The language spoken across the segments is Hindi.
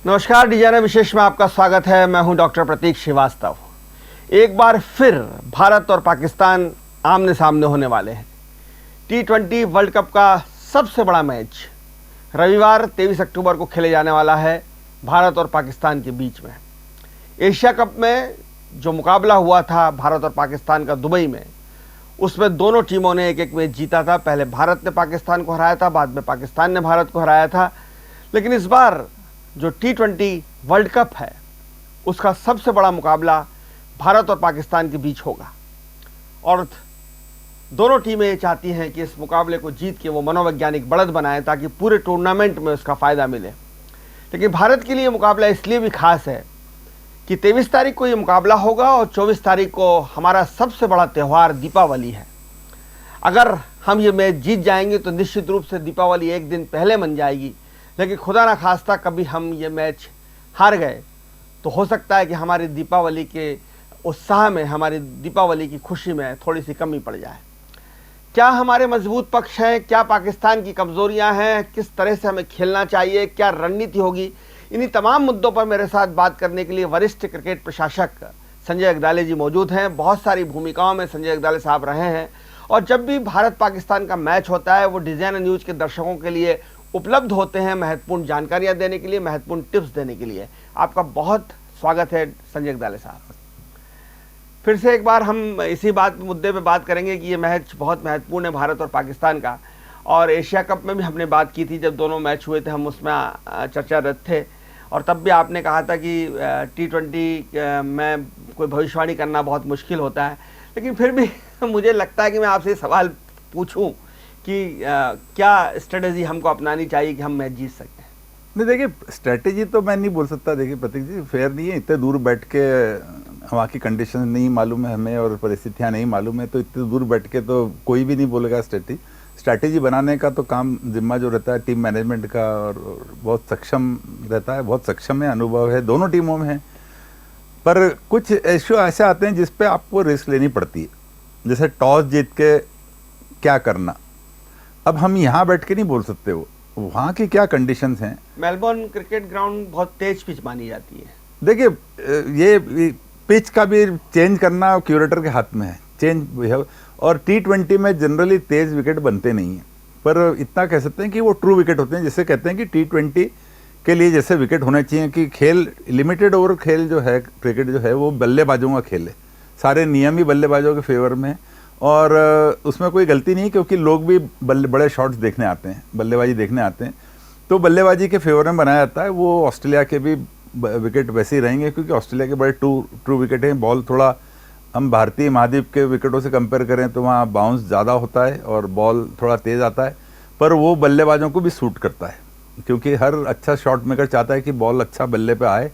नमस्कार, डिजाइनर विशेष में आपका स्वागत है। मैं हूं डॉक्टर प्रतीक श्रीवास्तव। एक बार फिर भारत और पाकिस्तान आमने सामने होने वाले हैं। T20 वर्ल्ड कप का सबसे बड़ा मैच रविवार 23 अक्टूबर को खेले जाने वाला है भारत और पाकिस्तान के बीच में। एशिया कप में जो मुकाबला हुआ था भारत और पाकिस्तान का दुबई में, उसमें दोनों टीमों ने एक एक मैच जीता था। पहले भारत ने पाकिस्तान को हराया था, बाद में पाकिस्तान ने भारत को हराया था। लेकिन इस बार जो T20 वर्ल्ड कप है, उसका सबसे बड़ा मुकाबला भारत और पाकिस्तान के बीच होगा और दोनों टीमें ये चाहती हैं कि इस मुकाबले को जीत के वो मनोवैज्ञानिक बढ़त बनाएं ताकि पूरे टूर्नामेंट में उसका फ़ायदा मिले। लेकिन भारत के लिए मुकाबला इसलिए भी खास है कि 23 तारीख को ये मुकाबला होगा और 24 तारीख को हमारा सबसे बड़ा त्यौहार दीपावली है। अगर हम ये मैच जीत जाएंगे तो निश्चित रूप से दीपावली एक दिन पहले मन जाएगी। लेकिन खुदा ना खास्ता कभी हम ये मैच हार गए तो हो सकता है कि हमारी दीपावली के उत्साह में, हमारी दीपावली की खुशी में थोड़ी सी कमी पड़ जाए। क्या हमारे मजबूत पक्ष हैं, क्या पाकिस्तान की कमज़ोरियां हैं, किस तरह से हमें खेलना चाहिए, क्या रणनीति होगी, इन्हीं तमाम मुद्दों पर मेरे साथ बात करने के लिए वरिष्ठ क्रिकेट प्रशासक संजय अगदाले जी मौजूद हैं। बहुत सारी भूमिकाओं में संजय अगदाले साहब रहे हैं और जब भी भारत पाकिस्तान का मैच होता है वो डिजाइनर न्यूज़ के दर्शकों के लिए उपलब्ध होते हैं, महत्वपूर्ण जानकारियां देने के लिए, महत्वपूर्ण टिप्स देने के लिए। आपका बहुत स्वागत है संजय अगदाले साहब। फिर से एक बार हम इसी मुद्दे पे बात करेंगे कि ये मैच बहुत महत्वपूर्ण है भारत और पाकिस्तान का, और एशिया कप में भी हमने बात की थी, जब दोनों मैच हुए थे हम उसमें चर्चारत थे और तब भी आपने कहा था कि T20 में कोई भविष्यवाणी करना बहुत मुश्किल होता है। लेकिन फिर भी मुझे लगता है कि मैं आपसे सवाल पूछूं कि क्या स्ट्रेटेजी हमको अपनानी चाहिए कि हम मैच जीत सकते हैं। नहीं, देखिए स्ट्रेटेजी तो मैं नहीं बोल सकता। देखिए प्रतीक जी, फेयर नहीं है। इतने दूर बैठ के वहाँ की कंडीशन नहीं मालूम है हमें और परिस्थितियाँ नहीं मालूम है, तो इतने दूर बैठ के तो कोई भी नहीं बोलेगा स्ट्रेटेजी बनाने का तो काम जिम्मा जो रहता है टीम मैनेजमेंट का, और बहुत सक्षम रहता है, बहुत सक्षम है, अनुभव है दोनों टीमों में है। पर कुछ इश्यू ऐसे आते हैं जिस पे आपको रिस्क लेनी पड़ती है, जैसे टॉस जीत के क्या करना। अब हम यहाँ बैठ के नहीं बोल सकते वो वहाँ की क्या कंडीशंस हैं। मेलबोर्न क्रिकेट ग्राउंड बहुत तेज पिच मानी जाती है। देखिए ये पिच का भी चेंज करना क्यूरेटर के हाथ में है, चेंज। और T20 में जनरली तेज विकेट बनते नहीं हैं, पर इतना कह सकते हैं कि वो ट्रू विकेट होते हैं। जिसे कहते हैं कि T20 के लिए जैसे विकेट होने चाहिए कि खेल लिमिटेड ओवर खेल जो है, क्रिकेट जो है वो बल्लेबाजों का खेल है, सारे नियम ही बल्लेबाजों के फेवर में है और उसमें कोई गलती नहीं, क्योंकि लोग भी बड़े शॉट्स देखने आते हैं, बल्लेबाजी देखने आते हैं, तो बल्लेबाजी के फेवर में बनाया जाता है। वो ऑस्ट्रेलिया के भी विकेट वैसे ही रहेंगे क्योंकि ऑस्ट्रेलिया के बड़े ट्रू विकेट हैं। बॉल थोड़ा हम भारतीय महाद्वीप के विकेटों से कंपेयर करें तो वहाँ बाउंस ज़्यादा होता है और बॉल थोड़ा तेज़ आता है, पर वो बल्लेबाजों को भी सूट करता है क्योंकि हर अच्छा शॉट मेकर चाहता है कि बॉल अच्छा बल्ले पे आए,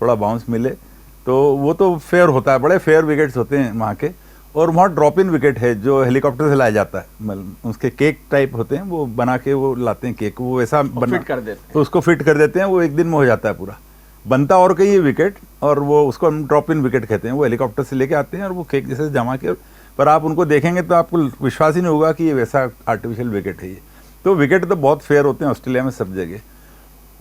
थोड़ा बाउंस मिले, तो वो तो फेयर होता है। बड़े फेयर विकेट्स होते हैं वहाँ के। और वहाँ ड्रॉप इन विकेट है जो हेलीकॉप्टर से लाया जाता है, मतलब उसके केक टाइप होते हैं, वो बना के वो लाते हैं केक, वो वैसा फिट कर देते हैं, तो उसको फिट कर देते हैं, वो एक दिन में हो जाता है पूरा। बनता और कहीं विकेट, और वो उसको हम ड्रॉप इन विकेट कहते हैं। वो हेलीकॉप्टर से लेके आते हैं और वो केक जैसे जमा के, पर आप उनको देखेंगे तो आपको विश्वास ही नहीं होगा कि ये वैसा आर्टिफिशियल विकेट है ये। तो विकेट तो बहुत फेयर होते हैं ऑस्ट्रेलिया में सब जगह।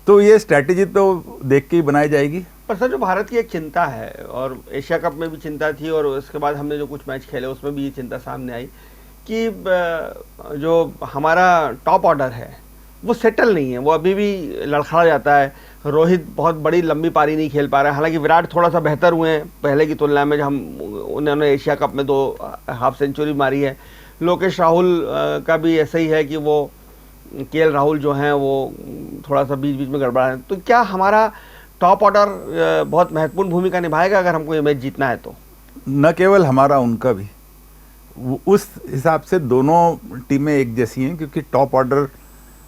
तो ये स्ट्रैटेजी तो देख के ही बनाई जाएगी। पर सर, जो भारत की एक चिंता है और एशिया कप में भी चिंता थी और उसके बाद हमने जो कुछ मैच खेले उसमें भी ये चिंता सामने आई कि जो हमारा टॉप ऑर्डर है वो सेटल नहीं है, वो अभी भी लड़खड़ा जाता है। रोहित बहुत बड़ी लंबी पारी नहीं खेल पा रहा है, हालांकि विराट थोड़ा सा बेहतर हुए हैं पहले की तुलना में, जब उन्होंने एशिया कप में 2 हाफ सेंचुरी मारी है। लोकेश राहुल का भी ऐसा ही है कि वो KL राहुल जो हैं वो थोड़ा सा बीच बीच में गड़बड़ा है। तो क्या हमारा टॉप ऑर्डर बहुत महत्वपूर्ण भूमिका निभाएगा अगर हमको ये मैच जीतना है? तो न केवल हमारा, उनका भी। उस हिसाब से दोनों टीमें एक जैसी हैं क्योंकि टॉप ऑर्डर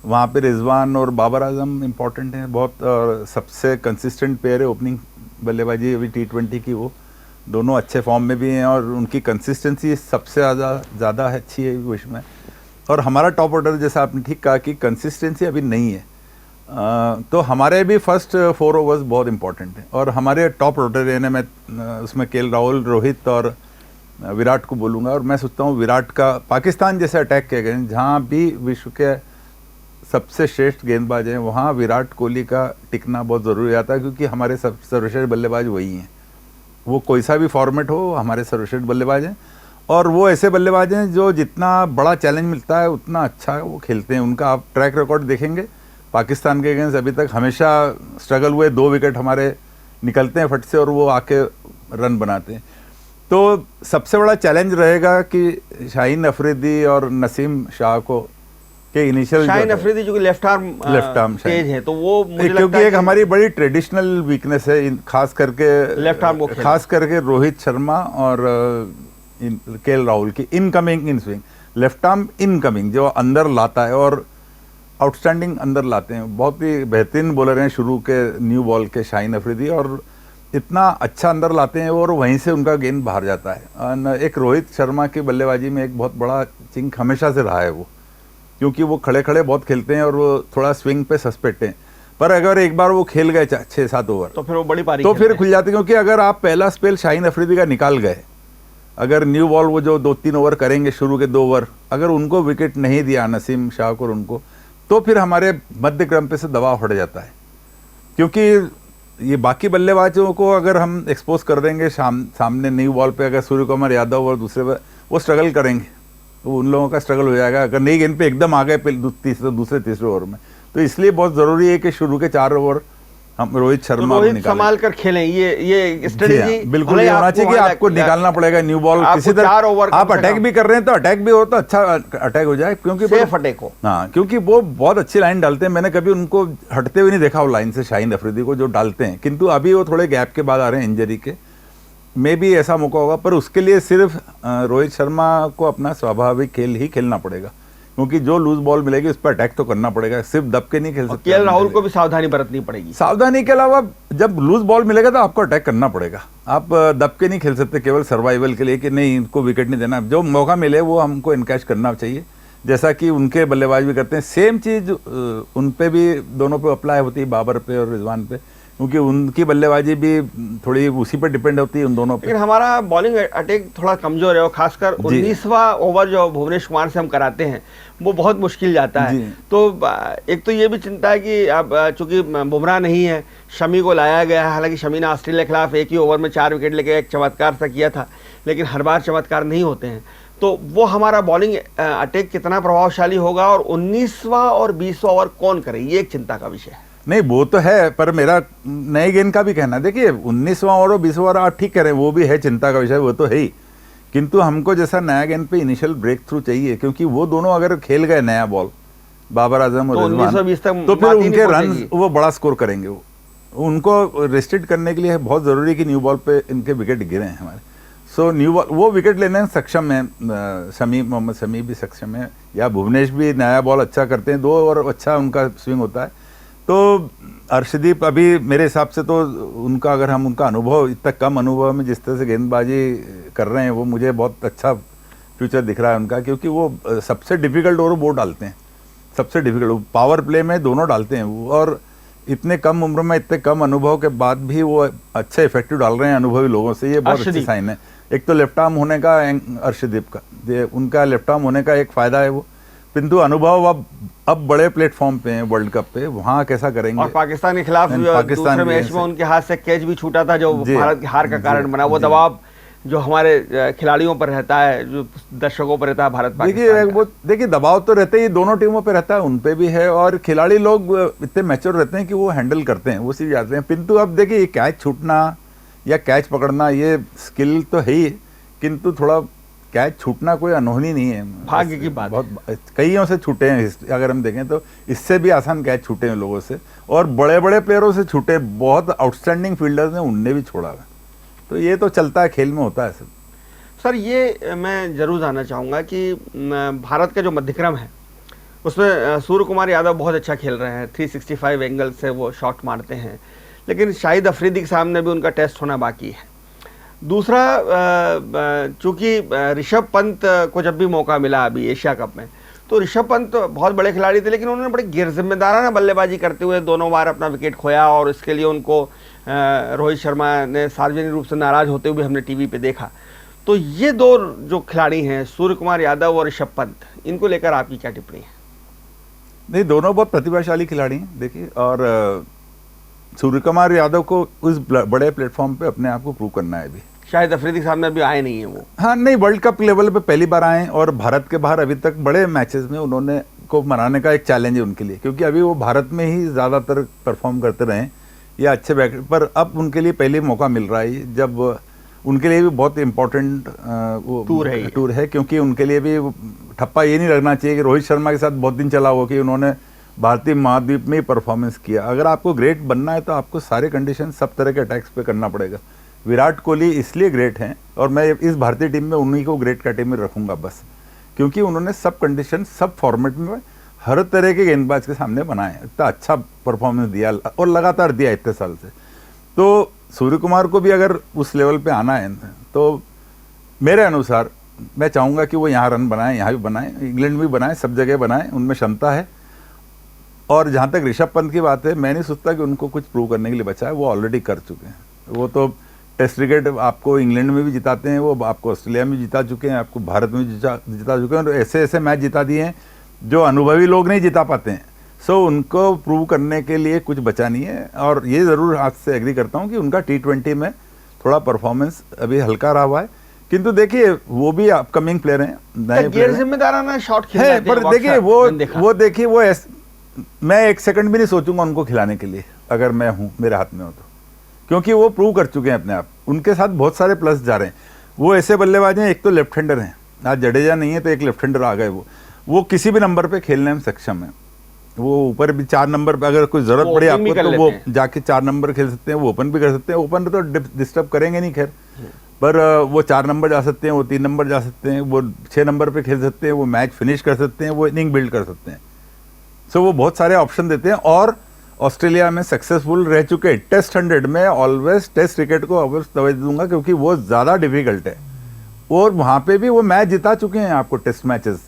वहाँ पे रिजवान और बाबर आजम इम्पॉर्टेंट हैं बहुत, और सबसे कंसिस्टेंट पेयर है ओपनिंग बल्लेबाजी अभी T20 की। वो दोनों अच्छे फॉर्म में भी हैं और उनकी कंसिस्टेंसी सबसे ज़्यादा अच्छी है विश्व में। और हमारा टॉप ऑर्डर, जैसा आपने ठीक कहा कि कंसिस्टेंसी अभी नहीं है, तो हमारे भी फर्स्ट 4 ओवर्स बहुत इंपॉर्टेंट हैं। और हमारे टॉप ऑर्डर यानी मैं उसमें KL राहुल, रोहित और विराट को बोलूँगा। और मैं सोचता हूँ विराट का पाकिस्तान जैसे अटैक किए गए, जहाँ भी विश्व के सबसे श्रेष्ठ गेंदबाज हैं, वहाँ विराट कोहली का टिकना बहुत ज़रूरी आता है, क्योंकि हमारे सर्वश्रेष्ठ बल्लेबाज वही हैं। वो कोई सा भी फॉर्मेट हो, हमारे सर्वश्रेष्ठ बल्लेबाज हैं। और वो ऐसे बल्लेबाज हैं जो जितना बड़ा चैलेंज मिलता है उतना अच्छा वो खेलते हैं। उनका आप ट्रैक रिकॉर्ड देखेंगे, पाकिस्तान के अगेंस्ट अभी तक हमेशा स्ट्रगल हुए, 2 विकेट हमारे निकलते हैं फट से और वो आके रन बनाते हैं। तो सबसे बड़ा चैलेंज रहेगा कि शाहीन अफरीदी और नसीम शाह को के इनिशियल, शाहीन अफरीदी जो कि लेफ्ट आर्म तेज है, तो वो मुझे लगता क्योंकि है एक हमारी बड़ी ट्रेडिशनल वीकनेस है, खास करके लेफ्ट आर्म को, खास करके रोहित शर्मा और केएल राहुल की incoming in swing, left arm incoming जो अंदर लाता है और आउटस्टैंडिंग अंदर लाते हैं। बहुत ही बेहतरीन बॉलर हैं शुरू के न्यू बॉल के शाहीन अफरीदी, और इतना अच्छा अंदर लाते हैं और वहीं से उनका गेंद बाहर जाता है। एक रोहित शर्मा की बल्लेबाजी में एक बहुत बड़ा चिंक हमेशा से रहा है वो, क्योंकि वो खड़े खड़े बहुत खेलते हैं और वो थोड़ा स्विंग पे सस्पेक्ट हैं। पर अगर एक बार वो खेल गए 6-7 ओवर तो फिर वो बड़ी पारी, तो फिर खुल जाते हैं। क्योंकि अगर आप पहला स्पेल शाहीन अफरीदी का निकाल गए, अगर न्यू बॉल वो जो 2-3 ओवर करेंगे शुरू के 2 ओवर, अगर उनको विकेट नहीं दिया नसीम शाह को उनको, तो फिर हमारे मध्य क्रम पे से दबाव हट जाता है। क्योंकि ये बाकी बल्लेबाजों को अगर हम एक्सपोज कर देंगे सामने न्यू बॉल पे, अगर सूर्य कुमार यादव और दूसरे पर वो स्ट्रगल करेंगे, तो उन लोगों का स्ट्रगल हो जाएगा। अगर नई गेंद पे एकदम आ गए दूसरे तीसरे ओवर में, तो इसलिए बहुत ज़रूरी है कि शुरू के 4 ओवर हम रोहित शर्मा को संभाल कर खेलें। ये स्ट्रेटजी बिल्कुल ये होना चाहिए कि आपको निकालना पड़ेगा न्यू बॉल किसी तरह। आप अटैक भी कर रहे हैं तो अटैक भी हो तो अच्छा अटैक हो जाए, क्योंकि सेफ अटैक हो। हाँ, क्योंकि वो बहुत अच्छी लाइन डालते हैं। मैंने कभी उनको हटते हुए नहीं देखा वो लाइन से, शाहीन अफरीदी को जो डालते हैं। किंतु अभी वो थोड़े गैप के बाद आ रहे हैं इंजरी के, मे भी ऐसा मौका होगा। पर उसके लिए सिर्फ रोहित शर्मा को अपना स्वाभाविक खेल ही खेलना पड़ेगा, क्योंकि जो लूज बॉल मिलेगी उस पर अटैक तो करना पड़ेगा, सिर्फ दब के नहीं खेल सकते। केएल राहुल को भी सावधानी बरतनी पड़ेगी। सावधानी के अलावा जब लूज बॉल मिलेगा तो आपको अटैक करना पड़ेगा। आप दब के नहीं खेल सकते केवल सर्वाइवल के लिए कि नहीं इनको विकेट नहीं देना। जो मौका मिले वो हमको इनकैच करना चाहिए, जैसा कि उनके बल्लेबाज भी करते हैं। सेम चीज़ उन पे भी, दोनों पे अप्लाई होती है, बाबर पे और रिजवान पे, क्योंकि उनकी बल्लेबाजी भी थोड़ी उसी पर डिपेंड होती है उन दोनों पे। लेकिन हमारा बॉलिंग अटैक थोड़ा कमजोर है, और खासकर 19वां ओवर जो भुवनेश कुमार से हम कराते हैं वो बहुत मुश्किल जाता है। तो एक तो ये भी चिंता है कि अब चूंकि बुमराह नहीं है, शमी को लाया गया है। हालांकि शमी ने ऑस्ट्रेलिया के खिलाफ एक ही ओवर में 4 विकेट लेके एक चमत्कार सा किया था, लेकिन हर बार चमत्कार नहीं होते हैं। तो वो हमारा बॉलिंग अटैक कितना प्रभावशाली होगा, और 19वां और 20वां ओवर कौन करे, ये एक चिंता का विषय है। नहीं वो तो है, पर मेरा नए गेंद का भी कहना, देखिए 19वां ओवर और 20वां ओवर आप ठीक करें, वो भी है चिंता का विषय, वो तो है ही। किंतु हमको जैसा नया गेंद पे इनिशियल ब्रेक थ्रू चाहिए, क्योंकि वो दोनों अगर खेल गए नया बॉल, बाबर आजम और रिजवान, तो फिर उनके रन वो बड़ा स्कोर करेंगे। वो उनको रिस्ट्रिक्ट करने के लिए बहुत ज़रूरी है कि न्यू बॉल पे इनके विकेट गिरे हैं हमारे। सो न्यू बॉल वो विकेट लेने में सक्षम है। मोहम्मद शमी भी सक्षम है, या भुवनेश भी नया बॉल अच्छा करते हैं, 2 ओवर अच्छा उनका स्विंग होता है। तो अर्शदीप अभी मेरे हिसाब से तो उनका, अगर हम उनका अनुभव, इतना कम अनुभव में जिस तरह से गेंदबाजी कर रहे हैं, वो मुझे बहुत अच्छा फ्यूचर दिख रहा है उनका। क्योंकि वो सबसे डिफिकल्ट ओवर वो डालते हैं, सबसे डिफिकल्ट पावर प्ले में दोनों डालते हैं वो, और इतने कम उम्र में इतने कम अनुभव के बाद भी वो अच्छे इफेक्टिव डाल रहे हैं अनुभवी लोगों से, ये बहुत अच्छी साइन है। एक तो लेफ्ट आर्म होने का अर्शदीप का, उनका लेफ्ट आर्म होने का एक फ़ायदा है वो, किंतु अनुभव अब बड़े प्लेटफॉर्म पे हैं, वर्ल्ड कप पे, वहाँ कैसा करेंगे। और पाकिस्तान के खिलाफ दूसरे मैच में उनके हाथ से कैच भी छूटा था, जो भारत की हार का कारण बना। वो दबाव जो हमारे खिलाड़ियों पर रहता है, जो दर्शकों पर रहता है भारत पाकिस्तान, देखिए दबाव तो रहते ही दोनों टीमों पे रहता है, उन पे भी है। और खिलाड़ी लोग इतने मैच्योर रहते हैं कि वो हैंडल करते हैं, वो सीख जाते हैं। किंतु अब देखिए ये कैच छूटना या कैच पकड़ना ये स्किल तो है ही, किंतु थोड़ा कैच छूटना कोई अनहोनी नहीं है, भाग्य की बात। बहुत कईयों से छूटे हैं, अगर हम देखें तो इससे भी आसान कैच छूटे हैं लोगों से, और बड़े बड़े प्लेयरों से छूटे, बहुत आउटस्टैंडिंग फील्डर्स ने उनने भी छोड़ा है। तो ये तो चलता है, खेल में होता है सब। सर ये मैं जरूर जानना चाहूँगा कि भारत का जो मध्यक्रम है उसमें सूर्य कुमार यादव बहुत अच्छा खेल रहे हैं, 365 एंगल से वो शॉट मारते हैं, लेकिन शाहिद अफरीदी के सामने भी उनका टेस्ट होना बाकी है। दूसरा, चूंकि ऋषभ पंत को जब भी मौका मिला अभी एशिया कप में, तो ऋषभ पंत बहुत बड़े खिलाड़ी थे, लेकिन उन्होंने बड़े गैर जिम्मेदाराना बल्लेबाजी करते हुए 2 बार अपना विकेट खोया, और इसके लिए उनको रोहित शर्मा ने सार्वजनिक रूप से नाराज होते हुए हमने टीवी पे देखा। तो ये दो जो खिलाड़ी हैं, सूर्य कुमार यादव और ऋषभ पंत, इनको लेकर आपकी क्या टिप्पणी है? नहीं, दोनों बहुत प्रतिभाशाली खिलाड़ी हैं देखिए, और सूर्य कुमार यादव को उस बड़े प्लेटफॉर्म पे अपने आप को प्रूव करना है अभी। शायद अफरीदी के सामने अभी आए नहीं है वो। हाँ, नहीं, वर्ल्ड कप लेवल पे पहली बार आए और भारत के बाहर अभी तक बड़े मैचेस में उन्होंने को मनाने का एक चैलेंज है उनके लिए, क्योंकि अभी वो भारत में ही ज़्यादातर परफॉर्म करते रहे या अच्छे बैक, पर अब उनके लिए पहले मौका मिल रहा है, जब उनके लिए भी बहुत इंपॉर्टेंट टूर है, क्योंकि उनके लिए भी ठप्पा ये नहीं लगना चाहिए कि रोहित शर्मा के साथ बहुत दिन चला हुआ कि उन्होंने भारतीय महाद्वीप में ही परफॉर्मेंस किया। अगर आपको ग्रेट बनना है तो आपको सारे कंडीशन सब तरह के अटैक्स पे करना पड़ेगा। विराट कोहली इसलिए ग्रेट हैं, और मैं इस भारतीय टीम में उन्हीं को ग्रेट कैटेगरी में रखूंगा बस, क्योंकि उन्होंने सब कंडीशन सब फॉर्मेट में हर तरह के गेंदबाज के सामने बनाए, इतना अच्छा परफॉर्मेंस दिया और लगातार दिया इतने साल से। तो सूर्य कुमार को भी अगर उस लेवल पे आना है तो मेरे अनुसार मैं चाहूँगा कि वो यहाँ रन बनाएं, यहाँ भी बनाएं, इंग्लैंड में भी बनाएं, सब जगह बनाएं, उनमें क्षमता है। और जहाँ तक ऋषभ पंत की बात है, मैं नहीं सोचता कि उनको कुछ प्रूव करने के लिए बचा है, वो ऑलरेडी कर चुके हैं। वो तो टेस्ट क्रिकेट आपको इंग्लैंड में भी जिताते हैं, वो आपको ऑस्ट्रेलिया में जिता चुके हैं, आपको भारत में जिता चुके हैं, और ऐसे ऐसे मैच जिता दिए हैं जो अनुभवी लोग नहीं जिता पाते हैं। सो उनको प्रूव करने के लिए कुछ बचा नहीं है। और ये ज़रूर हाथ से एग्री करता हूँ कि उनका T20 में थोड़ा परफॉर्मेंस अभी हल्का रहा हुआ है, किंतु देखिए वो भी अपकमिंग प्लेयर हैं, नए प्लेयर हैं, जिम्मेदाराना शॉट है, पर देखिए वो देखिए वो मैं एक सेकंड भी नहीं सोचूंगा उनको खिलाने के लिए अगर मैं हूँ, मेरे हाथ में हो तो, क्योंकि वो प्रूव कर चुके हैं अपने आप। उनके साथ बहुत सारे प्लस जा रहे हैं। वो ऐसे बल्लेबाज हैं, एक तो लेफ्ट हैंडर हैं, आज जडेजा नहीं है तो एक लेफ्ट हैंडर आ गए, वो किसी भी नंबर पे खेलने में सक्षम है। वो ऊपर भी 4 नंबर पे अगर कोई जरूरत पड़े आपको तो वो जाके 4 नंबर खेल सकते हैं, वो ओपन भी कर सकते हैं। ओपन तो डिस्टर्ब करेंगे नहीं खैर, पर वो 4 नंबर जा सकते हैं, वो 3 नंबर जा सकते हैं, वो 6 नंबर पे खेल सकते हैं, वो मैच फिनिश कर सकते हैं, वो इनिंग बिल्ड कर सकते हैं। सो वो बहुत सारे ऑप्शन देते हैं, और ऑस्ट्रेलिया में सक्सेसफुल रह चुके। टेस्ट 100 में ऑलवेज टेस्ट क्रिकेट को ऑलवेज तवज्जो दूंगा, क्योंकि वो ज़्यादा डिफिकल्ट है, और वहाँ पे भी वो मैच जिता चुके हैं आपको टेस्ट मैचेस,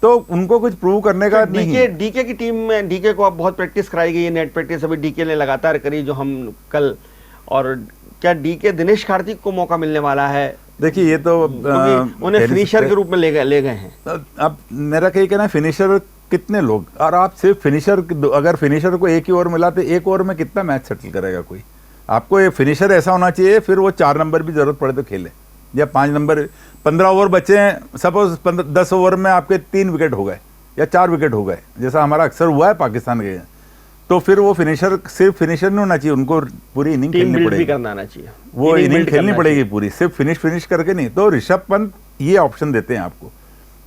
तो उनको कुछ प्रूव करने का नहीं है। डीके की टीम में डीके को अब बहुत प्रैक्टिस कराई गई है, नेट प्रैक्टिस अभी डीके ने लगातार करी, जो हम कल, और क्या डीके दिनेश कार्तिक को मौका मिलने वाला है? देखिए ये तो उन्हें फिनिशर के रूप में ले गए हैं। अब मेरा कहीं कहना है, फिनिशर कितने लोग, और आप सिर्फ फिनिशर, अगर फिनिशर को एक ही ओवर मिला तो एक ओवर में कितना मैच सेटल करेगा कोई? आपको ये फिनिशर ऐसा होना चाहिए, फिर वो 4 नंबर भी जरूरत पड़े तो खेले, या 5 नंबर। 15 ओवर बचे हैं, सपोज 10 ओवर में आपके 3 विकेट हो गए या 4 विकेट हो गए, जैसा हमारा अक्सर हुआ है पाकिस्तान के, तो फिर वो फिनिशर सिर्फ फिनिशर नहीं होना चाहिए, उनको पूरी इनिंग खेलनी पड़ेगी, करना आना चाहिए, वो इनिंग खेलनी पड़ेगी पूरी, सिर्फ फिनिश करके नहीं। तो ऋषभ पंत ये ऑप्शन देते हैं आपको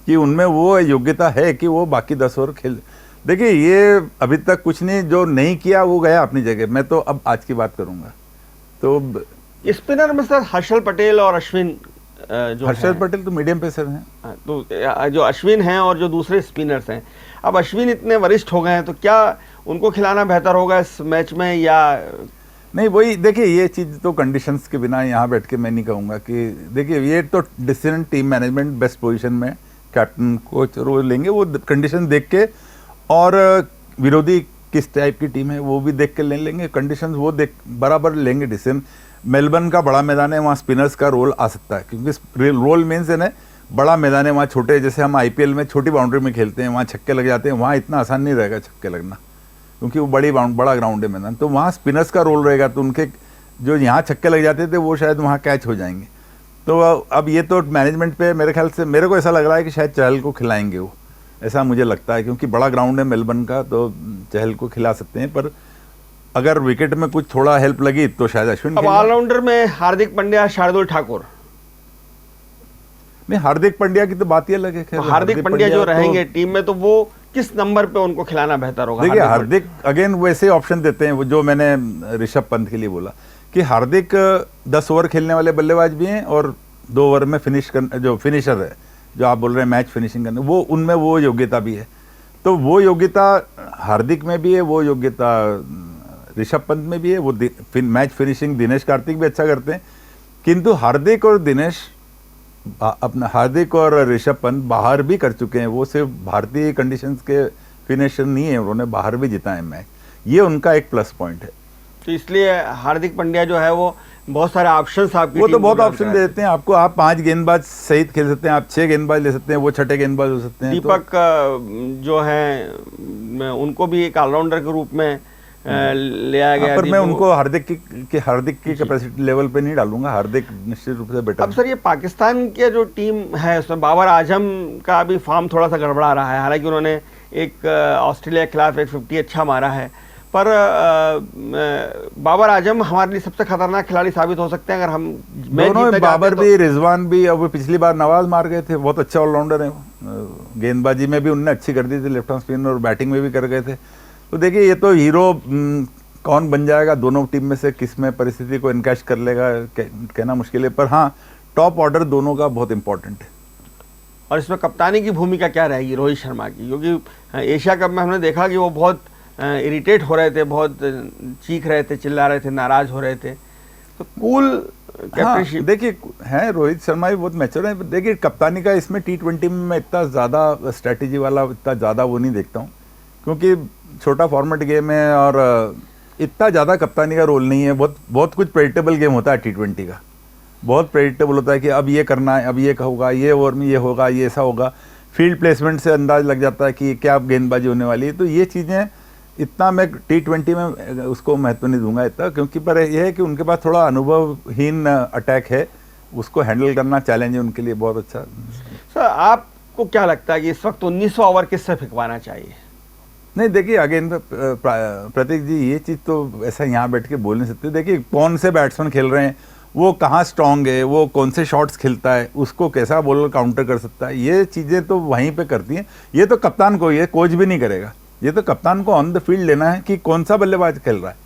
कि उनमें वो योग्यता है कि वो बाकी 10 ओवर खेल। देखिए ये अभी तक कुछ नहीं, जो नहीं किया वो गया अपनी जगह। मैं तो अब आज की बात करूंगा। तो स्पिनर में सर हर्षल पटेल और अश्विन, जो हर्षल पटेल तो मीडियम पेसर हैं, तो जो अश्विन हैं और जो दूसरे स्पिनर्स हैं, अब अश्विन इतने वरिष्ठ हो गए हैं, तो क्या उनको खिलाना बेहतर होगा इस मैच में या नहीं? वही देखिए, ये चीज़ तो कंडीशंस के बिना यहाँ बैठ के मैं नहीं कहूँगा कि देखिए ये तो decision team management best position में कैप्टन कोच रोल लेंगे, वो कंडीशन देख के, और विरोधी किस टाइप की टीम है वो भी देख के ले लेंगे, कंडीशंस वो देख बराबर लेंगे डिसीजन। मेलबर्न का बड़ा मैदान है, वहाँ स्पिनर्स का रोल आ सकता है, क्योंकि रोल मीन्स है ना, बड़ा मैदान है, वहाँ छोटे, जैसे हम IPL में छोटी बाउंड्री में खेलते हैं, वहाँ छक्के लग जाते हैं, वहाँ इतना आसान नहीं रहेगा छक्के लगना, क्योंकि वो बड़ा ग्राउंड है मैदान, तो वहाँ स्पिनर्स का रोल रहेगा। तो उनके जो यहाँ छक्के लग जाते थे वो शायद वहाँ कैच हो जाएंगे। तो अब ये तो मैनेजमेंट पे, मेरे ख्याल से, मेरे को ऐसा लग रहा है कि शायद चहल को खिलाएंगे वो, ऐसा मुझे लगता है, क्योंकि बड़ा ग्राउंड है मेलबर्न का, तो चहल को खिला सकते हैं। पर अगर विकेट में कुछ थोड़ा हेल्प लगी तो शायद अश्विन। अब ऑलराउंडर में हार्दिक पांड्या, शार्दुल ठाकुर। नहीं, हार्दिक पांड्या की तो बात ही अलग है। तो हार्दिक पांड्या जो रहेंगे टीम में, तो वो किस नंबर पे उनको खिलाना बेहतर होगा? देखिए हार्दिक अगेन वैसे ऑप्शन देते हैं, वो जो मैंने ऋषभ पंत के लिए बोला कि हार्दिक 10 ओवर खेलने वाले बल्लेबाज भी हैं, और 2 ओवर में जो फिनिशर है, जो आप बोल रहे हैं मैच फिनिशिंग करने, वो उनमें वो योग्यता भी है। तो वो योग्यता हार्दिक में भी है, वो योग्यता ऋषभ पंत में भी है। वो मैच फिनिशिंग दिनेश कार्तिक भी अच्छा करते हैं, किंतु हार्दिक और ऋषभ पंत बाहर भी कर चुके हैं। वो सिर्फ भारतीय कंडीशंस के फिनिशर नहीं है, उन्होंने बाहर भी जीता है मैच, ये उनका एक प्लस पॉइंट है। तो इसलिए हार्दिक पांड्या जो है वो बहुत सारे ऑप्शंस आपकी वो टीम तो को बहुत प्रदान ऑप्शन करा दे है। देते हैं आपको, आप 5 गेंदबाज सहित खेल सकते हैं, आप 6 गेंदबाज ले सकते हैं, वो छठे गेंदबाज हो सकते हैं। दीपक जो है उनको भी एक ऑलराउंडर के रूप में ले आया गया। पर मैं उनको हार्दिक की कैपेसिटी लेवल पे नहीं डालूंगा, हार्दिक निश्चित रूप से बेटर। अब सर ये पाकिस्तान की जो टीम है उसमें बाबर आजम का भी फॉर्म थोड़ा सा गड़बड़ा रहा है, हालांकि उन्होंने एक ऑस्ट्रेलिया के खिलाफ एक 50 अच्छा मारा है, पर बाबर आजम हमारे लिए सबसे खतरनाक खिलाड़ी साबित हो सकते हैं अगर हम मैच दोनों जीतना बाबर चाहते हैं भी, रिजवान भी, अब वो पिछली बार नवाज मार गए थे, बहुत अच्छा ऑलराउंडर है वो। गेंदबाजी में भी उनने अच्छी कर दी थी, लेफ्ट हैंड स्पिन, और बैटिंग में भी कर गए थे। तो देखिए ये तो हीरो कौन बन जाएगा दोनों टीम में से, किस में परिस्थिति को इनकैश कर लेगा कहना मुश्किल है, पर हाँ टॉप ऑर्डर दोनों का बहुत इंपॉर्टेंट है। और इसमें कप्तानी की भूमिका क्या रहेगी रोहित शर्मा की, क्योंकि एशिया कप में हमने देखा कि वो बहुत इरिटेट हो रहे थे, बहुत चीख रहे थे, चिल्ला रहे थे, नाराज हो रहे थे, तो कूल कैप्टनशिप। देखिए है रोहित शर्मा भी बहुत मैच्योर है। देखिए कप्तानी का इसमें T20 में मैं इतना ज़्यादा स्ट्रैटेजी वाला इतना ज़्यादा वो नहीं देखता हूँ, क्योंकि छोटा फॉर्मेट गेम है और इतना ज़्यादा कप्तानी का रोल नहीं है। बहुत कुछ प्रेडिक्टेबल गेम होता है T20 का, बहुत प्रेडिक्टेबल होता है कि अब ये करना है, अब ये होगा, ये ओवर में ये होगा, ये ऐसा होगा। फील्ड प्लेसमेंट से अंदाज लग जाता है कि क्या गेंदबाजी होने वाली है। तो ये चीज़ें इतना मैं T20 में उसको महत्व नहीं दूंगा इतना, क्योंकि पर यह है कि उनके पास थोड़ा अनुभवहीन अटैक है, उसको हैंडल करना चैलेंज है उनके लिए बहुत अच्छा। सर आपको क्या लगता है कि इस वक्त 1900 ओवर किससे फेंकवाना चाहिए? नहीं देखिए अगेन प्रतीक जी, ये चीज़ तो ऐसा यहाँ बैठ के बोल नहीं सकते। देखिए कौन से बैट्समैन खेल रहे हैं, वो कहाँ स्ट्रांग है, वो कौन से शॉट्स खेलता है, उसको कैसा बॉलर काउंटर कर सकता है, ये चीज़ें तो वहीं पे करती हैं। ये तो कप्तान को, ये कोच भी नहीं करेगा, ये तो कप्तान को ऑन द फील्ड लेना है कि कौन सा बल्लेबाज खेल रहा है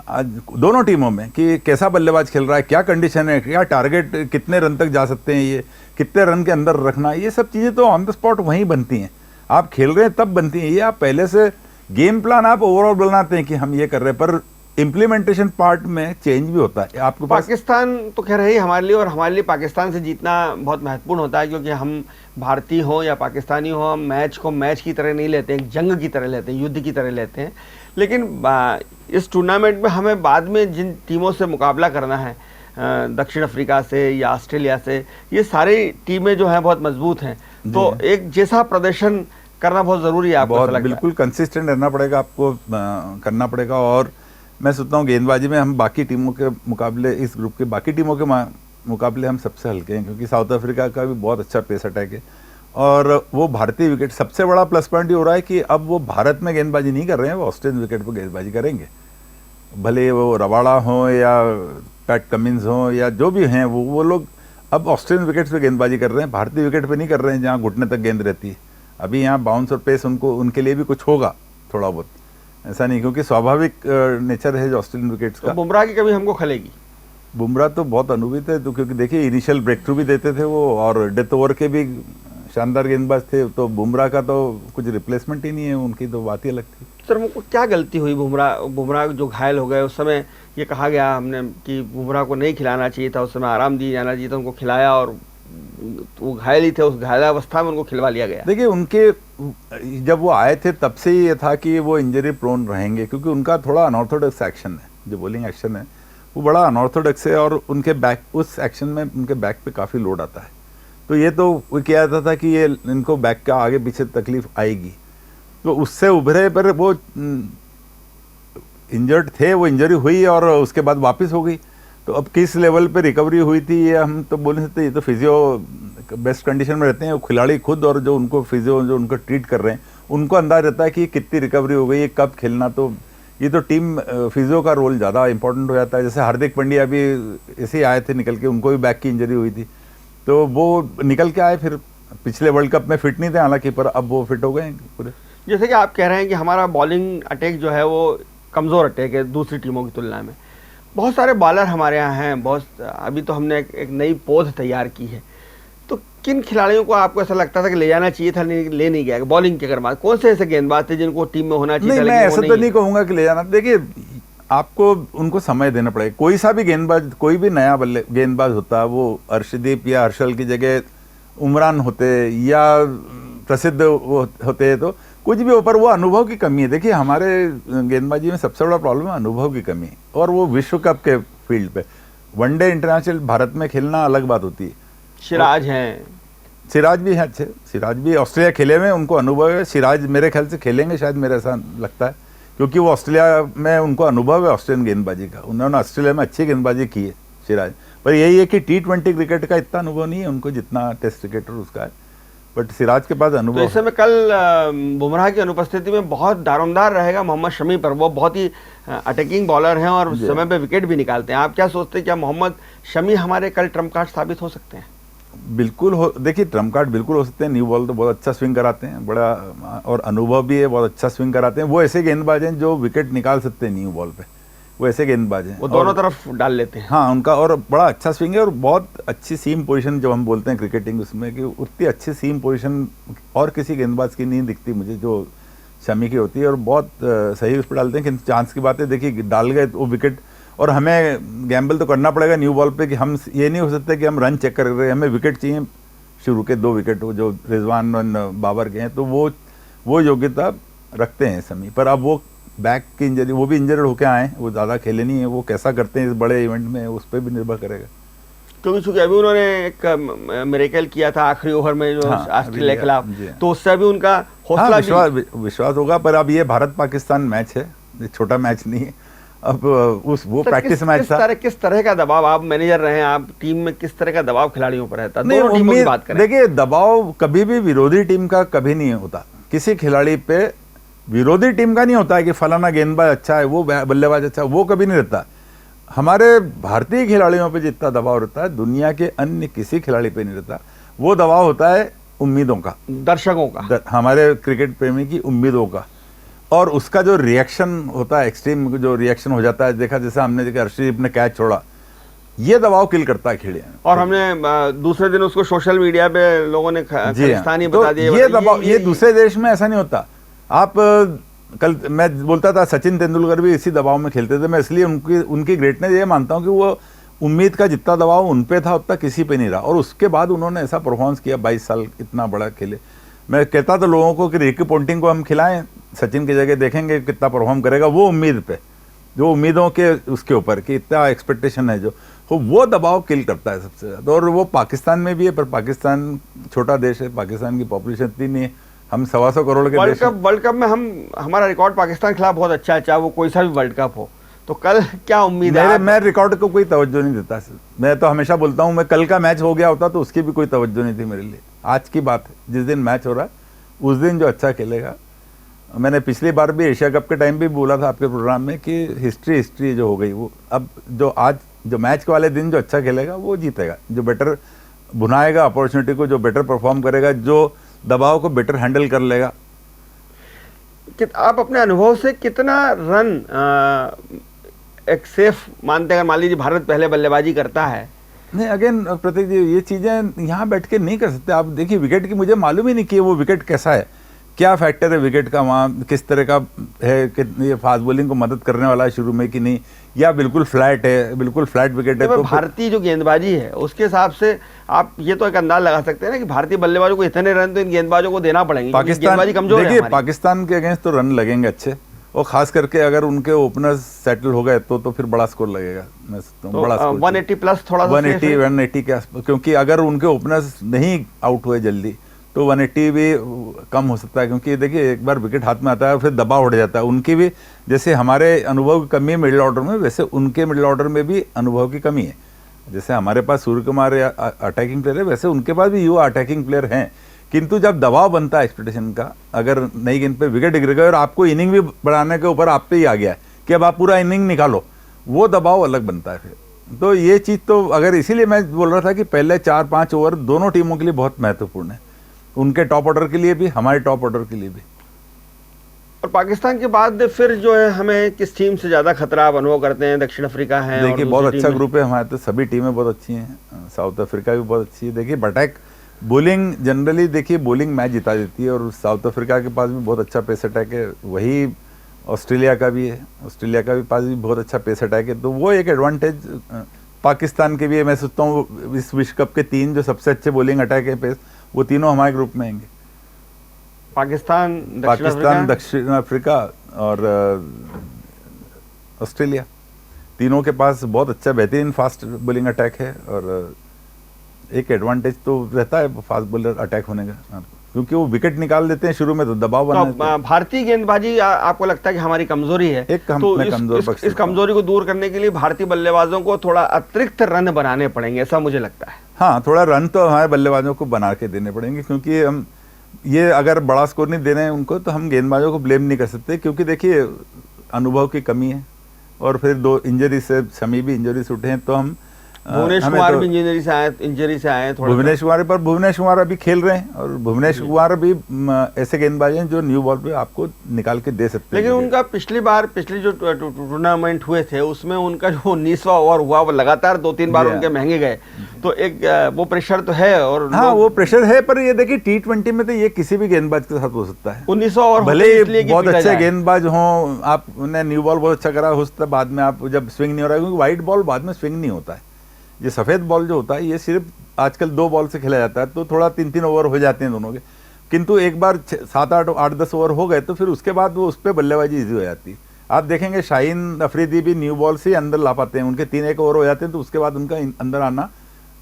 आज दोनों टीमों में, कि कैसा बल्लेबाज खेल रहा है, क्या कंडीशन है, क्या टारगेट, कितने रन तक जा सकते हैं, ये कितने रन के अंदर रखना है, ये सब चीज़ें तो ऑन द स्पॉट वहीं बनती हैं। आप खेल रहे हैं तब बनती हैं। ये आप पहले से गेम प्लान आप ओवरऑल बनाते हैं कि हम ये कर रहे हैं, पर इम्प्लीमेंटेशन पार्ट में चेंज भी होता है आपके पास। पाकिस्तान तो कह रही है हमारे लिए, और हमारे लिए पाकिस्तान से जीतना बहुत महत्वपूर्ण होता है, क्योंकि हम भारतीय हो या पाकिस्तानी हो, हम मैच को मैच की तरह नहीं लेते, एक जंग की तरह लेते हैं, युद्ध की तरह लेते हैं। लेकिन इस टूर्नामेंट में हमें बाद में जिन टीमों से मुकाबला करना है, दक्षिण अफ्रीका से या ऑस्ट्रेलिया से, ये सारी टीमें जो हैं बहुत मजबूत हैं, तो एक जैसा प्रदर्शन करना बहुत ज़रूरी है। आपको बहुत लगता है? बिल्कुल कंसिस्टेंट रहना पड़ेगा आपको, करना पड़ेगा। और मैं सोचता हूँ गेंदबाजी में हम बाकी टीमों के मुकाबले, इस ग्रुप के बाकी टीमों के मुकाबले हम सबसे हल्के हैं, क्योंकि साउथ अफ्रीका का भी बहुत अच्छा पेस अटैक है और वो भारतीय विकेट, सबसे बड़ा प्लस पॉइंट ये हो रहा है कि अब वो भारत में गेंदबाजी नहीं कर रहे हैं, वो ऑस्ट्रेलियन विकेट पर गेंदबाजी करेंगे। भले वो रबाड़ा हो या पैट कमिंस हो या जो भी हैं, वो लोग अब ऑस्ट्रेलियन विकेट्स पे गेंदबाजी कर रहे हैं, भारतीय विकेट पे नहीं कर रहे हैं जहाँ घुटने तक गेंद रहती है। अभी यहाँ बाउंस और पेस उनके लिए भी कुछ होगा थोड़ा बहुत, ऐसा नहीं, क्योंकि स्वाभाविक नेचर है जो ऑस्ट्रेलियन विकेट्स का। तो बुमराह की कभी हमको खलेगी? बुमराह तो बहुत अनुभवित है, तो क्योंकि देखिए इनिशियल ब्रेक थ्रू भी देते थे वो, और डेथ ओवर के भी शानदार गेंदबाज थे, तो बुमराह का तो कुछ रिप्लेसमेंट ही नहीं है, उनकी तो बात ही अलग थी। सर मुझको क्या गलती हुई? बुमराह जो घायल हो गए, उस समय ये कहा गया हमने कि बुमराह को नहीं खिलाना चाहिए था, उस समय आराम दिया जाना चाहिए था, उनको खिलाया और वो घायल ही थे, उस घायलावस्था में उनको खिलवा लिया गया। देखिए उनके जब वो आए थे तब से ये था कि वो इंजरी प्रोन रहेंगे, क्योंकि उनका थोड़ा अनऑर्थोडॉक्स एक्शन है, जो बॉलिंग एक्शन है वो बड़ा अनऑर्थोडॉक्स है, और उनके बैक, उस एक्शन में उनके बैक पे काफ़ी लोड आता है। तो ये तो वो किया जाता था कि ये इनको बैक का आगे पीछे तकलीफ आएगी, तो उससे उभरे, पर वो इंजर्ड थे, वो इंजरी हुई और उसके बाद वापस हो गई। तो अब किस लेवल पे रिकवरी हुई थी ये हम तो बोल नहीं सकते, ये तो फिजियो बेस्ट कंडीशन में रहते हैं वो खिलाड़ी खुद, और जो उनको फिजियो जो उनको ट्रीट कर रहे हैं उनको अंदाज रहता है कि कितनी रिकवरी हो गई है, कब खेलना। तो ये तो टीम फिजियो का रोल ज़्यादा इंपॉर्टेंट हो जाता है। जैसे हार्दिक पांड्या भी ऐसे ही आए थे निकल के, उनको भी बैक की इंजरी हुई थी, तो वो निकल के आए, फिर पिछले वर्ल्ड कप में फिट नहीं थे हालांकि, पर अब वो फिट हो गए पूरे। जैसे कि आप कह रहे हैं कि हमारा बॉलिंग अटैक जो है वो कमज़ोर अटैक है दूसरी टीमों की तुलना में। बहुत सारे बॉलर हमारे यहाँ हैं, बहुत अभी तो हमने एक नई पौध तैयार की है, तो किन खिलाड़ियों को आपको ऐसा लगता था कि ले जाना चाहिए था, ले नहीं गया? बॉलिंग की अगर बात, कौन से ऐसे गेंदबाज थे जिनको टीम में होना चाहिए था? नहीं, मैं ऐसा तो नहीं कहूँगा कि ले जाना। देखिए आपको उनको समय देना पड़ेगा। कोई सा भी गेंदबाज, कोई भी नया गेंदबाज होता, वो अर्शदीप या हर्षल की जगह उमरान होते या प्रसिद्ध होते, तो कुछ भी हो, पर वो अनुभव की कमी है। देखिए हमारे गेंदबाजी में सबसे बड़ा प्रॉब्लम है अनुभव की कमी, और वो विश्व कप के फील्ड पे वनडे इंटरनेशनल भारत में खेलना अलग बात होती है। सिराज हैं, सिराज भी हैं अच्छे, सिराज भी ऑस्ट्रेलिया खेले हुए, उनको अनुभव है। सिराज मेरे ख्याल से खेलेंगे शायद, मेरे ऐसा लगता है, क्योंकि वो ऑस्ट्रेलिया में उनको अनुभव है ऑस्ट्रेलियन गेंदबाजी का, उन्होंने ऑस्ट्रेलिया में अच्छी गेंदबाजी की है सिराज। पर यही है कि T20 क्रिकेट का इतना अनुभव नहीं है उनको जितना टेस्ट क्रिकेट उसका है, बट सिराज के पास तो अनुभव इस समय कल बुमराह की अनुपस्थिति में बहुत दारोमदार रहेगा मोहम्मद शमी पर। वो बहुत ही अटैकिंग बॉलर हैं और समय पे विकेट भी निकालते हैं। आप क्या सोचते हैं, क्या मोहम्मद शमी हमारे कल ट्रम्प कार्ड साबित हो सकते हैं? बिल्कुल हो, देखिए ट्रम्प कार्ड बिल्कुल हो सकते हैं। न्यू बॉल तो बहुत अच्छा स्विंग कराते हैं, बड़ा, और अनुभव भी है, बहुत अच्छा स्विंग कराते हैं। वो ऐसे गेंदबाज हैं जो विकेट निकाल सकते हैं न्यू बॉल पे, वो ऐसे गेंदबाज हैं, वो दोनों तरफ डाल लेते हैं। हाँ उनका, और बड़ा अच्छा स्विंग है, और बहुत अच्छी सीम पोजीशन जो हम बोलते हैं क्रिकेटिंग उसमें, कि उतनी अच्छी सीम पोजीशन और किसी गेंदबाज की नहीं दिखती मुझे जो शमी की होती है, और बहुत सही उस पर डालते हैं। किंतु चांस की बात है, देखिए डाल गए वो विकेट, और हमें गैम्बल तो करना पड़ेगा न्यू बॉल पे कि हम ये नहीं हो सकता कि हम रन चेक कर रहे हैं, हमें विकेट चाहिए शुरू के 2 विकेट जो रिजवान और बाबर के हैं, तो वो योग्यता रखते हैं शमी। पर अब वो बैक की इंजरी, वो भी इंजर्ड होके आए, वो ज़्यादा खेले नहीं है, वो कैसा करते हैं इस बड़े इवेंट में उस पर भी निर्भर करेगा। क्योंकि चूंकि अभी उन्होंने एक मिरेकल किया था आखिरी ओवर में जो ऑस्ट्रेलिया के खिलाफ, तो उससे भी उनका हौसला विश्वास होगा। पर अब ये भारत पाकिस्तान मैच है, ये छोटा मैच नहीं है। अब वो प्रैक्टिस मैच था। किस तरह का दबाव, आप मैनेजर रहे हैं, आप टीम में किस तरह का दबाव खिलाड़ियों पर रहता है? नहीं, दोनों टीमों की बात करें। देखिए दबाव कभी भी विरोधी टीम का कभी नहीं होता, किसी खिलाड़ी पे विरोधी टीम का नहीं होता है कि फलाना गेंदबाज अच्छा है, वो बल्लेबाज अच्छा है, वो कभी नहीं रहता। हमारे भारतीय खिलाड़ियों पे जितना दबाव रहता है दुनिया के अन्य किसी खिलाड़ी पे नहीं रहता। वो दबाव होता है उम्मीदों का, दर्शकों का, हमारे क्रिकेट प्रेमी की उम्मीदों का, और उसका जो रिएक्शन होता है, एक्सट्रीम जो रिएक्शन हो जाता है। देखा जैसे हमने देखा हर्षदीप ने कैच छोड़ा, ये दबाव किल करता है खिलाड़ी। और हमने दूसरे दिन उसको सोशल मीडिया पे लोगों ने खालिस्तानी बता दिया। ये दबाव ये दूसरे देश में ऐसा नहीं होता। आप कल मैं बोलता था सचिन तेंदुलकर भी इसी दबाव में खेलते थे, मैं इसलिए उनकी ग्रेटनेस ये मानता हूँ कि वो उम्मीद का जितना दबाव उन पे था उतना किसी पे नहीं रहा, और उसके बाद उन्होंने ऐसा परफॉर्मेंस किया, 22 साल इतना बड़ा खेले। मैं कहता था लोगों को कि रिकी पोंटिंग को हम खिलाएं सचिन की जगह, देखेंगे कितना परफॉर्म करेगा। वो उम्मीद पे, जो उम्मीदों के उसके ऊपर कि इतना एक्सपेक्टेशन है जो, तो वो दबाव किल करता है सबसे ज़्यादा। और वो पाकिस्तान में भी है, पर पाकिस्तान छोटा देश है, पाकिस्तान की पॉपुलेशन इतनी नहीं है, हम 125 करोड़ के देश हैं। वर्ल्ड कप में हमारा रिकॉर्ड पाकिस्तान के खिलाफ बहुत अच्छा है, चाहे वो कोई सा भी वर्ल्ड कप हो। तो कल क्या उम्मीद है? मैं रिकॉर्ड को कोई तवज्जो नहीं देता। मैं तो हमेशा बोलता हूँ, मैं कल का मैच हो गया होता तो उसकी भी कोई तवज्जो नहीं थी मेरे लिए। आज की बात है, जिस दिन मैच हो रहा है उस दिन जो अच्छा खेलेगा। मैंने पिछली बार भी एशिया कप के टाइम भी बोला था आपके प्रोग्राम में कि हिस्ट्री जो हो गई, वो अब जो मैच के वाले दिन जो अच्छा खेलेगा वो जीतेगा, जो बेटर भुनाएगा अपॉर्चुनिटी को, जो बेटर परफॉर्म करेगा, जो दबाव को बेटर हैंडल कर लेगा। आप अपने अनुभव से कितना रन एक सेफ मानते हैं? अगर मान लीजिए भारत पहले बल्लेबाजी करता है। नहीं, अगेन प्रतीक जी, ये चीज़ें यहाँ बैठ के नहीं कर सकते आप। देखिए विकेट की मुझे मालूम ही नहीं कि वो विकेट कैसा है, क्या फैक्टर है विकेट का, वहाँ किस तरह का है, कि ये फास्ट बॉलिंग को मदद करने वाला है शुरू में कि नहीं, या बिल्कुल फ्लैट है, बिल्कुल फ्लैट विकेट है। तो भारतीय जो गेंदबाजी है उसके हिसाब से आप ये तो एक अंदाज लगा सकते हैं ना कि भारतीय बल्लेबाजों को इतने रन तो इन गेंदबाजों को देना पड़ेंगे। पाकिस्तान कमजोर है। देखिए पाकिस्तान के अगेंस्ट तो रन लगेंगे अच्छे, और खास करके अगर उनके ओपनर्स सेटल हो गए तो फिर बड़ा स्कोर लगेगा। मैं सोचता हूँ बड़ा स्कोर 180 प्लस, थोड़ा 180 के आसपास, क्योंकि अगर उनके ओपनर्स नहीं आउट हुए जल्दी तो 180 भी कम हो सकता है। क्योंकि देखिए एक बार विकेट हाथ में आता है फिर दबाव उड़ जाता है। उनकी भी, जैसे हमारे अनुभव की कमी है मिडिल ऑर्डर में, वैसे उनके मिडिल ऑर्डर में भी अनुभव की कमी है। जैसे हमारे पास सूर्य कुमार अटैकिंग प्लेयर है, वैसे उनके पास भी युवा अटैकिंग प्लेयर हैं। किंतु जब दबाव बनता है एक्सपेक्टेशन का, अगर नई गेंद पे विकेट गिर गए और आपको इनिंग भी बढ़ाने के ऊपर आप पे ही आ गया है कि अब आप पूरा इनिंग निकालो, वो दबाव अलग बनता है फिर। तो ये चीज़ तो, अगर इसीलिए मैं बोल रहा था कि पहले 4-5 ओवर दोनों टीमों के लिए बहुत महत्वपूर्ण है, उनके टॉप ऑर्डर के लिए भी, हमारे टॉप ऑर्डर के लिए भी। और पाकिस्तान के बाद फिर जो है हमें किस टीम से ज़्यादा खतरा आप अनुभव करते हैं? दक्षिण अफ्रीका है, देखिए बहुत अच्छा ग्रुप है हमारे, तो सभी टीमें बहुत अच्छी हैं। साउथ अफ्रीका भी बहुत अच्छी है। देखिए अटैक बॉलिंग जनरली, देखिए बॉलिंग मैच जिता देती है, और साउथ अफ्रीका के पास भी बहुत अच्छा पेस अटैक है, वही ऑस्ट्रेलिया का भी है, ऑस्ट्रेलिया का भी पास भी बहुत अच्छा पेस अटैक है। तो वो एक एडवांटेज पाकिस्तान के भी है। मैं सोचता हूँ इस विश्व कप के 3 जो सबसे अच्छे बॉलिंग अटैक है पेस, वो तीनों हमारे ग्रुप में आएंगे। पाकिस्तान, दक्षिण अफ्रीका और ऑस्ट्रेलिया, तीनों के पास बहुत अच्छा बेहतरीन फास्ट बॉलिंग अटैक है। और एक एडवांटेज तो रहता है फास्ट बॉलर अटैक होने का, क्योंकि वो विकेट निकाल देते हैं शुरू में, तो दबाव बना। भारतीय गेंदबाजी आपको लगता है कि हमारी कमजोरी है? इस कमजोरी को दूर करने के लिए भारतीय बल्लेबाजों को थोड़ा अतिरिक्त रन बनाने पड़ेंगे, ऐसा मुझे लगता है। हाँ, थोड़ा रन तो हमारे बल्लेबाजों को बना के देने पड़ेंगे, क्योंकि हम ये अगर बड़ा स्कोर नहीं दे रहे हैं उनको, तो हम गेंदबाजों को ब्लेम नहीं कर सकते, क्योंकि देखिए अनुभव की कमी है, और फिर 2 इंजरी से, शमी भी इंजरी से उठे हैं, तो हम भुवनेश कुमार भी इंजरी से आए थोड़ा। भुवनेश कुमार अभी खेल रहे हैं, और भुवनेश कुमार भी ऐसे गेंदबाज हैं जो न्यू बॉल पे आपको निकाल के दे सकते हैं। लेकिन उनका पिछली जो टूर्नामेंट हुए थे उसमें उनका जो 19वां ओवर हुआ वो लगातार 2-3 बार उनके महंगे गए, तो एक वो प्रेशर तो है। और हाँ, वो प्रेशर है, पर ये देखिए T20 में तो ये किसी भी गेंदबाज के साथ हो सकता है। 19वां ओवर भले बहुत अच्छे गेंदबाज हों, आपने न्यू बॉल बहुत अच्छा करा, हो सकता है बाद में आप जब स्विंग नहीं हो रहा है, क्योंकि व्हाइट बॉल बाद में स्विंग नहीं होता है। ये सफ़ेद बॉल जो होता है ये सिर्फ आजकल 2 बॉल से खेला जाता है, तो थोड़ा 3-3 ओवर हो जाते हैं दोनों के, किंतु एक बार 7-8, 8-10 ओवर हो गए तो फिर उसके बाद वो उस पर बल्लेबाजी ईजी हो जाती है। आप देखेंगे शाहीन अफरीदी भी न्यू बॉल से अंदर ला पाते हैं, उनके 3-1 ओवर हो जाते हैं, तो उसके बाद उनका अंदर आना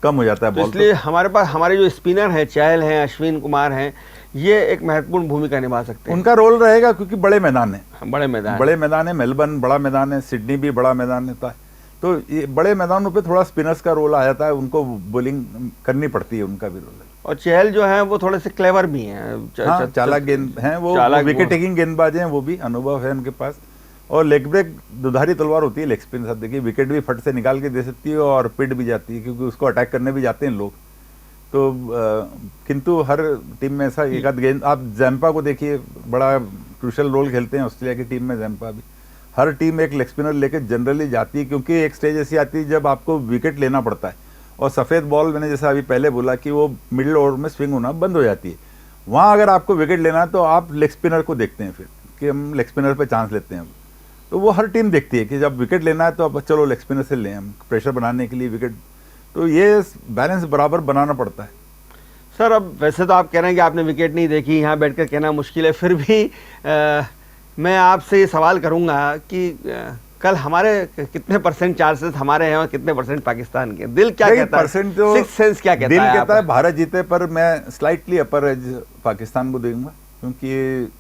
कम हो जाता है बॉल। इसलिए हमारे जो स्पिनर हैं, चहल हैं, अश्विन कुमार हैं, ये एक महत्वपूर्ण भूमिका निभा सकते हैं। उनका रोल रहेगा, क्योंकि बड़े मैदान है, बड़े मैदान है। मेलबर्न बड़ा मैदान है, सिडनी भी बड़ा मैदान होता है, तो ये बड़े मैदानों पे थोड़ा स्पिनर्स का रोल आ जाता है, उनको बॉलिंग करनी पड़ती है, उनका भी रोल है। और चहल जो है वो थोड़े से क्लेवर भी हैं, चालाक गेंद हैं, वो विकेट टेकिंग गेंदबाज हैं, वो भी अनुभव है उनके पास। और लेग ब्रेक दुधारी तलवार होती है लेग स्पिन साथ, देखिए विकेट भी फट से निकाल के दे सकती है और पिट भी जाती है, क्योंकि उसको अटैक करने भी जाते हैं लोग। तो किंतु हर टीम में ऐसा एक आध गेंद, आप जैम्पा को देखिए, बड़ा क्रूशल रोल खेलते हैं ऑस्ट्रेलिया की टीम में जैम्पा भी। हर टीम एक लेग स्पिनर लेके जनरली जाती है, क्योंकि एक स्टेज ऐसी आती है जब आपको विकेट लेना पड़ता है, और सफ़ेद बॉल मैंने जैसा अभी पहले बोला कि वो मिडिल ओवर में स्विंग होना बंद हो जाती है। वहाँ अगर आपको विकेट लेना है तो आप लेग स्पिनर को देखते हैं, फिर कि हम लेग स्पिनर पे चांस लेते हैं। तो वो हर टीम देखती है कि जब विकेट लेना है तो अब चलो लेग स्पिनर से लें हम, प्रेशर बनाने के लिए विकेट। तो ये बैलेंस बराबर बनाना पड़ता है। सर, अब वैसे तो आप कह रहे हैं कि आपने विकेट नहीं देखी, यहाँ बैठ कर कहना मुश्किल है, फिर भी मैं आपसे ये सवाल करूंगा कि कल हमारे कितने % चांसेस हमारे हैं और कितने % पाकिस्तान के? दिल क्या कहता है? सिक्स सेंस क्या कहता है? दिल कहता है भारत जीते, पर मैं स्लाइटली अपर एज पाकिस्तान को दूंगा, क्योंकि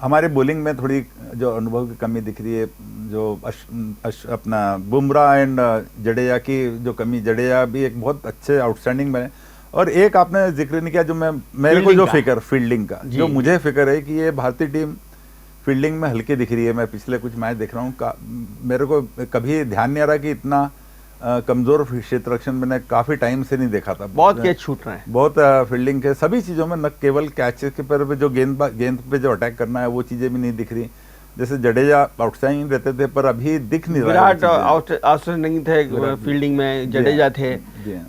हमारे बॉलिंग में थोड़ी जो अनुभव की कमी दिख रही है, जो अपना बुमराह एंड जडेजा की जो कमी, जडेजा भी एक बहुत अच्छे आउटस्टैंडिंग बने, और एक आपने जिक्र नहीं किया जो मेरे को जो फिक्र फील्डिंग का, जो मुझे फिक्र है कि ये भारतीय टीम फील्डिंग में हल्की दिख रही है। मैं पिछले कुछ मैच देख रहा हूँ, मेरे को कभी ध्यान नहीं आ रहा कि इतना कमजोर क्षेत्र रक्षण मैंने काफी टाइम से नहीं देखा था। बहुत कैच छूट रहे हैं, बहुत फील्डिंग के सभी चीजों में, न केवल कैचेस के पर जो गेंद पे जो अटैक करना है वो चीजें भी नहीं दिख रही। जैसे जडेजा आउटस्टैंडिंग रहते थे, पर अभी दिख नहीं रहा। विराट आउटस्टैंडिंग थे फील्डिंग में, जडेजा थे,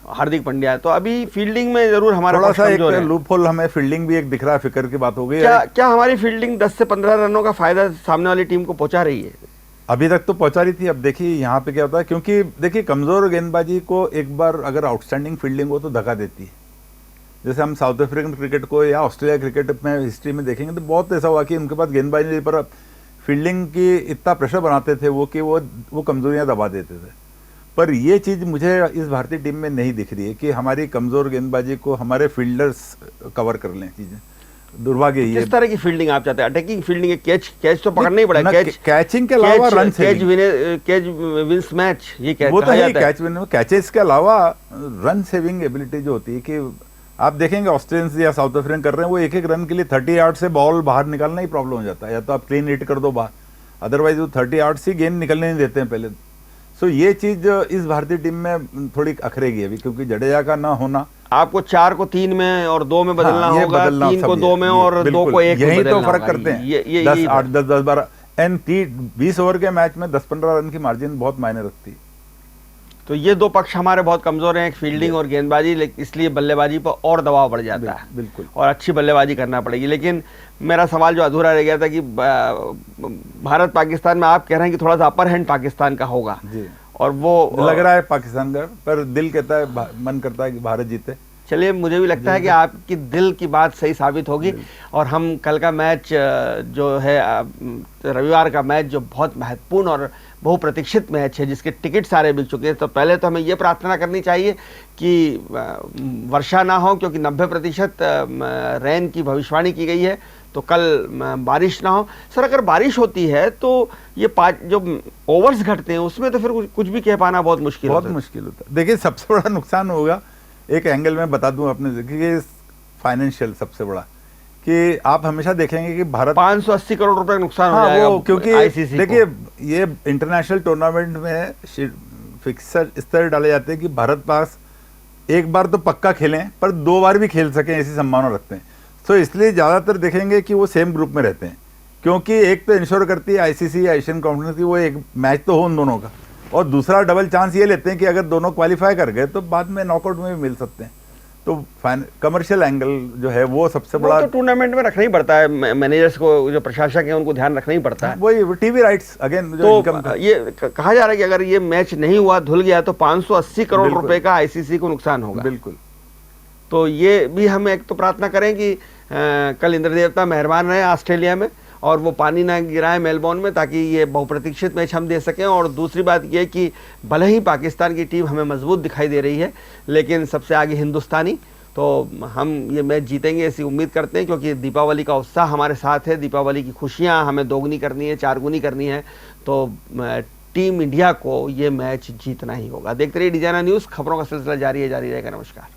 हार्दिक पांड्या, तो अभी फील्डिंग में जरूर हमारा थोड़ा सा एक लूप होल हमें फील्डिंग भी एक दिख रहा है, फिक्र की बात हो गई। क्या हमारी फील्डिंग 10 से 15 रनों का फायदा सामने वाली टीम को पहुंचा रही है? अभी तक तो पहुंचा रही थी। अब देखिए यहाँ पे क्या होता है, क्योंकि देखिए कमजोर गेंदबाजी को एक बार अगर आउटस्टैंडिंग फील्डिंग हो तो धक्का देती है। जैसे हम साउथ अफ्रीकन क्रिकेट को या ऑस्ट्रेलिया क्रिकेट में हिस्ट्री में देखेंगे तो बहुत ऐसा हुआ कि उनके पास गेंदबाजी पर फील्डिंग की इतना प्रेशर बनाते थे वो कि वो कमजोरियां दबा देते थे। पर ये चीज़ मुझे इस भारतीय टीम में नहीं दिख रही है कि हमारी कमजोर गेंदबाजी को हमारे फील्डर्स कवर कर लें चीज़ें। दुर्भाग्य ये। किस तरह की फील्डिंग आप चाहते हैं? अटैकिंग फील्डिंग, कैच तो पकड़ना ही पड़ेगा। कैचिंग के अलावा रन कैच विंस मैच, ये वो तो है कैच विन। कैचेस के अलावा रन सेविंग एबिलिटी जो होती है कि आप देखेंगे ऑस्ट्रेलियंस या साउथ अफ्रीकन कर रहे हैं, वो एक एक रन के लिए 30 यार्ड से बॉल बाहर निकालना ही प्रॉब्लम हो जाता है। या तो आप क्लीन हिट कर दो बाहर, अदरवाइज वो 30 यार्ड से गेंद निकलने नहीं देते हैं पहले। सो ये चीज इस भारतीय टीम में थोड़ी अखरेगी अभी, क्योंकि जडेजा का ना होना। आपको 4 को 3 में और 2 में बदलना होगा, 3 को 2 में और 2 को 1 में, यही तो फर्क करते हैं। 10, 8, 10, 10, 12 एंड 20 ओवर के मैच में 10-15 रन की मार्जिन बहुत मायने रखती है। तो ये 2 पक्ष हमारे बहुत कमजोर हैं, फील्डिंग और गेंदबाजी, इसलिए बल्लेबाजी पर और दबाव बढ़ जाता है। बिल्कुल, और अच्छी बल्लेबाजी करना पड़ेगी। लेकिन मेरा सवाल जो अधूरा रह गया था कि भारत पाकिस्तान में आप कह रहे हैं कि थोड़ा सा अपर हैंड पाकिस्तान का होगा, जी, और वो लग रहा है पाकिस्तान का, पर दिल कहता है, मन करता है कि भारत जीते। चलिए, मुझे भी लगता है कि आपकी दिल की बात सही साबित होगी और हम कल का मैच जो है रविवार का मैच जो बहुत महत्वपूर्ण और बहुप्रतीक्षित मैच है, जिसके टिकट सारे बिक चुके हैं, तो पहले तो हमें ये प्रार्थना करनी चाहिए कि वर्षा ना हो, क्योंकि 90% रेन की भविष्यवाणी की गई है, तो कल बारिश ना हो। सर, अगर बारिश होती है तो ये जो ओवर्स घटते हैं उसमें तो फिर कुछ भी कह पाना बहुत मुश्किल होता है। देखिए, सबसे बड़ा नुकसान होगा, एक एंगल में बता दूं आपने, देखिए फाइनेंशियल सबसे बड़ा, कि आप हमेशा देखेंगे कि भारत 580 करोड़ रुपए का नुकसान हो जाएगा, क्योंकि आईसीसी देखिए ये इंटरनेशनल टूर्नामेंट में फिक्सर इस तरह डाले जाते हैं कि भारत पास एक बार तो पक्का खेलें पर 2 बार भी खेल सकें, ऐसी संभावना रखते हैं। तो इसलिए ज़्यादातर देखेंगे कि वो सेम ग्रुप में रहते हैं, क्योंकि एक तो इंश्योर करती है आईसीसी या एशियन कॉन्फ्रेंस की वो एक मैच तो हो उन दोनों का, और दूसरा डबल चांस ये लेते हैं कि अगर दोनों क्वालिफाई कर गए तो बाद में नॉकआउट में भी मिल सकते हैं। तो कमर्शियल एंगल जो है वो सबसे बड़ा तो टूर्नामेंट में रखना ही पड़ता है, मैनेजर्स को, जो प्रशासक है उनको ध्यान रखना ही पड़ता है। वही टीवी राइट्स अगेन तो ये कहा जा रहा है कि अगर ये मैच नहीं हुआ, धुल गया, तो 580 करोड़ रुपए का आईसीसी को नुकसान होगा। बिल्कुल। तो ये भी हम एक तो प्रार्थना करें कि कल इंद्र देवता मेहरबान रहे ऑस्ट्रेलिया में और वो पानी ना गिराए मेलबोर्न में, ताकि ये बहुप्रतीक्षित मैच हम दे सकें। और दूसरी बात ये कि भले ही पाकिस्तान की टीम हमें मजबूत दिखाई दे रही है, लेकिन सबसे आगे हिंदुस्तानी, तो हम ये मैच जीतेंगे ऐसी उम्मीद करते हैं, क्योंकि दीपावली का उत्साह हमारे साथ है, दीपावली की खुशियाँ हमें दोगुनी करनी है, 4 गुनी करनी है। तो टीम इंडिया को ये मैच जीतना ही होगा। देखते रहिए डिजाइनर न्यूज़, खबरों का सिलसिला जारी है, जारी रहेगा। नमस्कार।